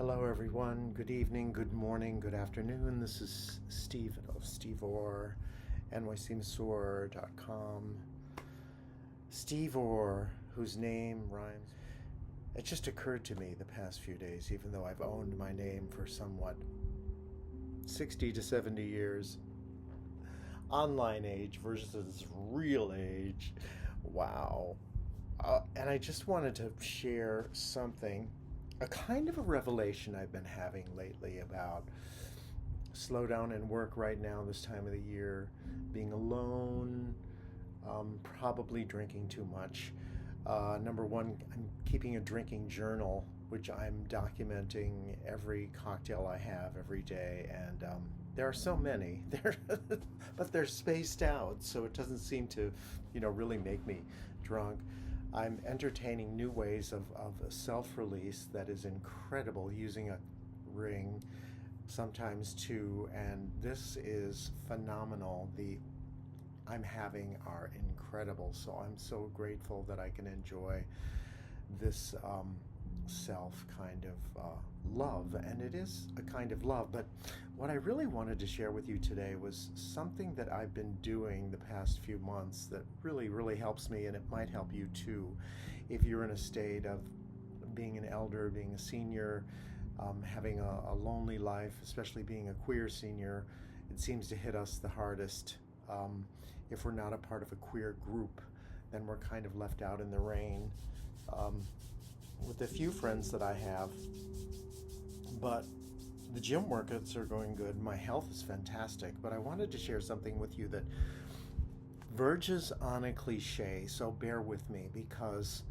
Hello, everyone. Good evening, good morning, good afternoon. This is Steve of Steve Orr, nycmasor.com. Steve Orr, whose name rhymes. It just occurred to me the past few days, even though I've owned my name for somewhat 60 to 70 years. Online age versus real age. Wow. And I just wanted to share something, a kind of a revelation I've been having lately about slow down and work right now, this time of the year, being alone, probably drinking too much. Number one, I'm keeping a drinking journal, which I'm documenting every cocktail I have every day, and there are so many, but they're spaced out, so it doesn't seem to, really make me drunk. I'm entertaining new ways of self-release that is incredible, using a ring, sometimes two, and this is phenomenal. The I'm having are incredible, so I'm so grateful that I can enjoy this self kind of love, and it is a kind of love. But what I really wanted to share with you today was something that I've been doing the past few months that really helps me, and it might help you too if you're in a state of being an elder, being a senior, having a lonely life, especially being a queer senior. It seems to hit us the hardest. If we're not a part of a queer group, then we're kind of left out in the rain. With the few friends that I have, but the gym workouts are going good. My health is fantastic, but I wanted to share something with you that verges on a cliche, so bear with me, because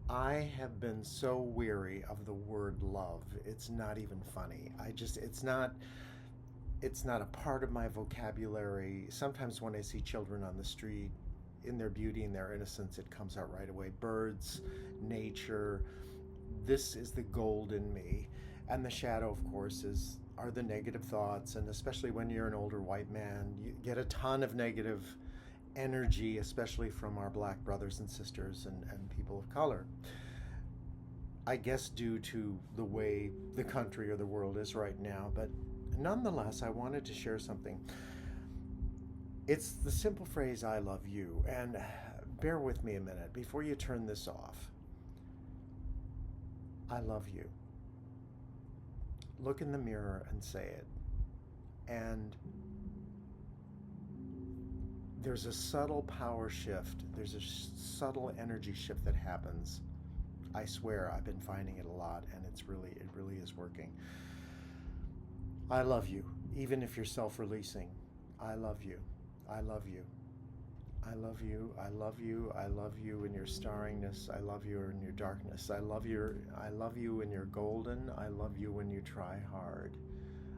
I have been so weary of the word love. It's not even funny. It's not a part of my vocabulary. Sometimes when I see children on the street, in their beauty and their innocence, it comes out right away. Birds, nature, this is the gold in me. And the shadow, of course, are the negative thoughts, and especially when you're an older white man, you get a ton of negative energy, especially from our black brothers and sisters and people of color. I guess due to the way the country or the world is right now, but nonetheless, I wanted to share something. It's the simple phrase, I love you. And bear with me a minute before you turn this off. I love you. Look in the mirror and say it. And there's a subtle power shift. There's a subtle energy shift that happens. I swear I've been finding it a lot, and it really is working. I love you, even if you're self-releasing. I love you. I love you. I love you. I love you. I love you in your starringness. I love you in your darkness. I love you when you're golden. I love you when you try hard.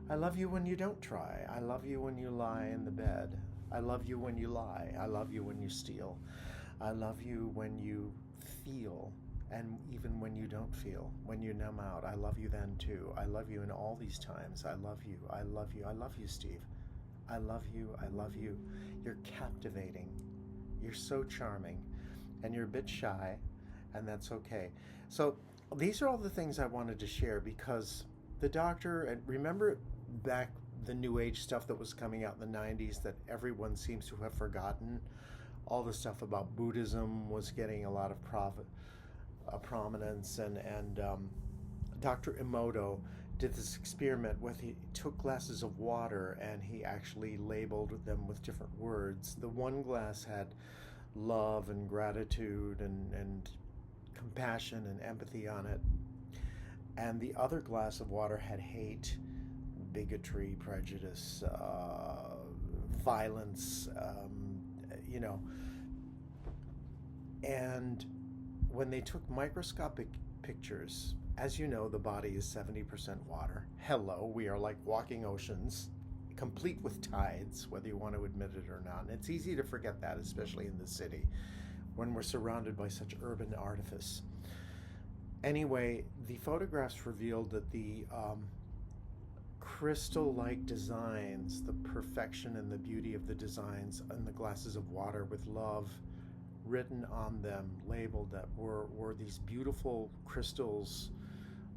I love you when you don't try. I love you when you lie in the bed. I love you when you lie. I love you when you steal. I love you when you feel, and even when you don't feel, when you numb out. I love you then too. I love you in all these times. I love you. I love you. I love you, Steve. I love you. I love you. You're captivating. You're so charming, and you're a bit shy, and that's okay. So these are all the things I wanted to share, because the doctor, and remember back the New Age stuff that was coming out in the 90s that everyone seems to have forgotten? All the stuff about Buddhism was getting a lot of prominence, and Dr. Emoto did this experiment where he took glasses of water and he actually labeled them with different words. The one glass had love and gratitude and compassion and empathy on it, and the other glass of water had hate, bigotry, prejudice, violence, and when they took microscopic pictures, as you know, the body is 70% water. Hello, we are like walking oceans, complete with tides, whether you want to admit it or not. And it's easy to forget that, especially in the city, when we're surrounded by such urban artifice. Anyway, the photographs revealed that the crystal-like designs, the perfection and the beauty of the designs in the glasses of water with love written on them, labeled, that were these beautiful crystals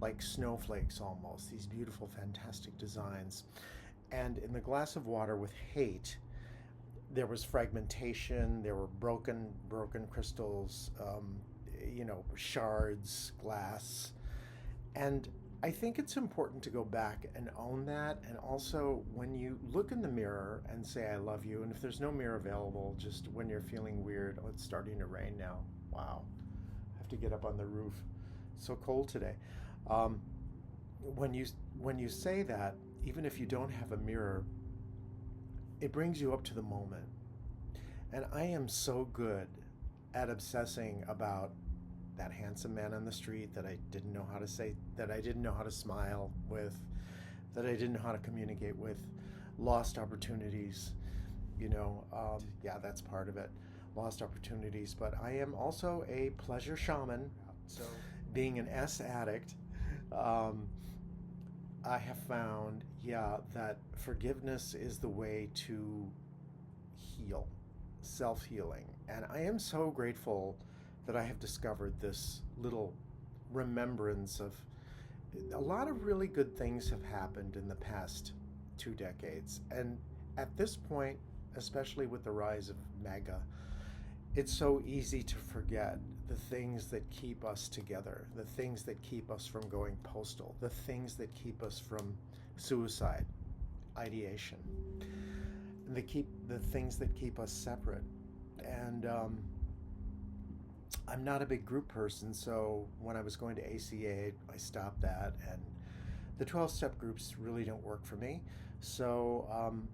like snowflakes almost, these beautiful, fantastic designs. And in the glass of water with hate, there was fragmentation, there were broken crystals, shards, glass. And I think it's important to go back and own that. And also, when you look in the mirror and say, I love you, and if there's no mirror available, just when you're feeling weird, oh, it's starting to rain now. Wow. I have to get up on the roof. It's so cold today. Um, when you say that, even if you don't have a mirror, it brings you up to the moment. And I am so good at obsessing about that handsome man on the street that I didn't know how to say, that I didn't know how to smile with, that I didn't know how to communicate with, lost opportunities, yeah, that's part of it, lost opportunities. But I am also a pleasure shaman. So being an S addict, I have found, that forgiveness is the way to heal, self-healing. And I am so grateful that I have discovered this little remembrance of a lot of really good things have happened in the past 2 decades. And at this point, especially with the rise of MAGA, it's so easy to forget the things that keep us together, the things that keep us from going postal, the things that keep us from suicide, ideation, and the things that keep us separate. And I'm not a big group person, so when I was going to ACA, I stopped that, and the 12-step groups really don't work for me. So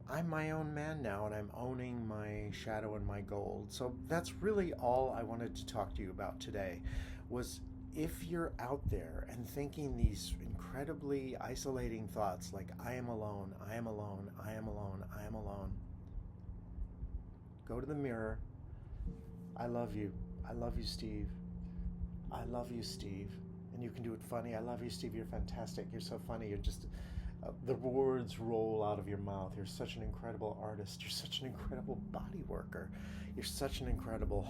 I'm my own man now, and I'm owning my shadow and my gold. So that's really all I wanted to talk to you about today, was if you're out there and thinking these incredibly isolating thoughts like, I am alone, I am alone, I am alone, I am alone, go to the mirror. I love you. I love you, Steve. I love you, Steve. And you can do it funny. I love you, Steve. You're fantastic. You're so funny. You're just, the words roll out of your mouth. You're such an incredible artist. You're such an incredible body worker. You're such an incredible...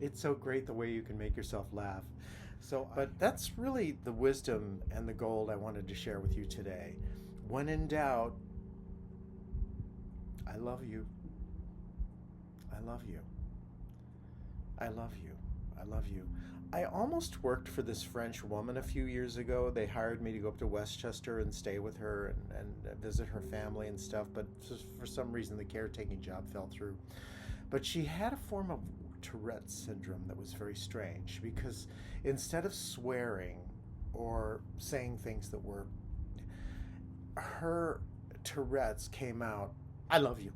It's so great the way you can make yourself laugh. But that's really the wisdom and the gold I wanted to share with you today. When in doubt, I love you. I love you. I love you. I love you. I almost worked for this French woman a few years ago. They hired me to go up to Westchester and stay with her and visit her family and stuff, but for some reason the caretaking job fell through. But she had a form of Tourette's syndrome that was very strange, because instead of swearing or saying things that were, her Tourette's came out, I love you.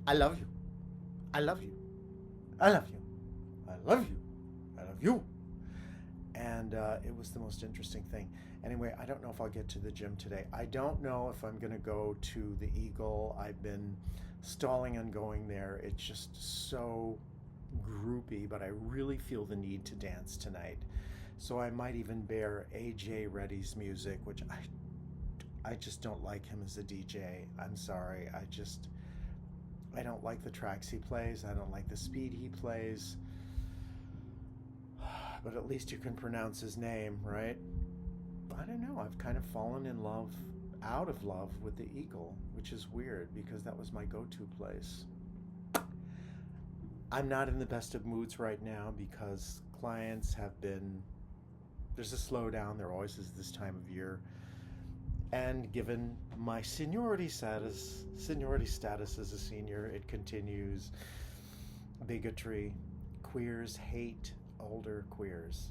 I love you. I love you. I love you. I love you. I love you. And it was the most interesting thing. Anyway, I don't know if I'll get to the gym today. I don't know if I'm going to go to the Eagle. I've been stalling on going there. It's just so groupy, but I really feel the need to dance tonight. So I might even bear A.J. Reddy's music, which I just don't like him as a DJ. I'm sorry. I don't like the tracks he plays. I don't like the speed he plays. But at least you can pronounce his name, right? I don't know. I've kind of fallen in love, out of love with the Eagle, which is weird because that was my go-to place. I'm not in the best of moods right now because clients have been... There's a slowdown. There always is this time of year. And given my seniority status as a senior, it continues. Bigotry. Queers hate older queers.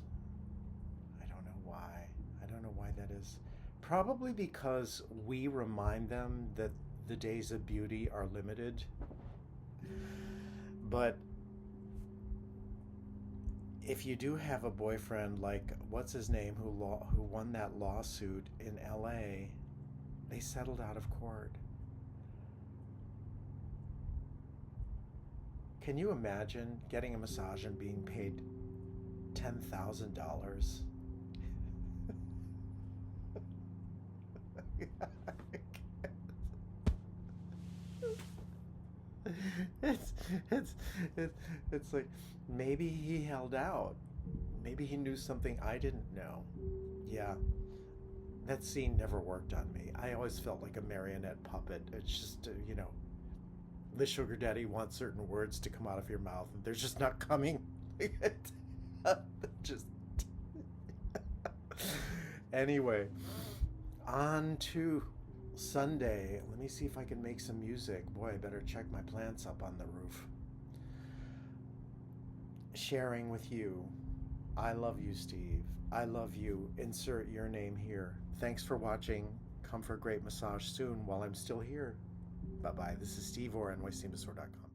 I don't know why. I don't know why that is. Probably because we remind them that the days of beauty are limited. But if you do have a boyfriend like, what's his name, who won that lawsuit in LA, they settled out of court. Can you imagine getting a massage and being paid $10,000? it's, it's like maybe he held out. Maybe he knew something I didn't know. Yeah, that scene never worked on me. I always felt like a marionette puppet. It's just, the sugar daddy wants certain words to come out of your mouth, and they're just not coming. Just anyway, on to Sunday. Let me see if I can make some music. Boy, I better check my plants up on the roof. Sharing with you. I love you, Steve. I love you. Insert your name here. Thanks for watching. Come for a great massage soon while I'm still here. Bye-bye. This is Steve or NYCMasseur.com.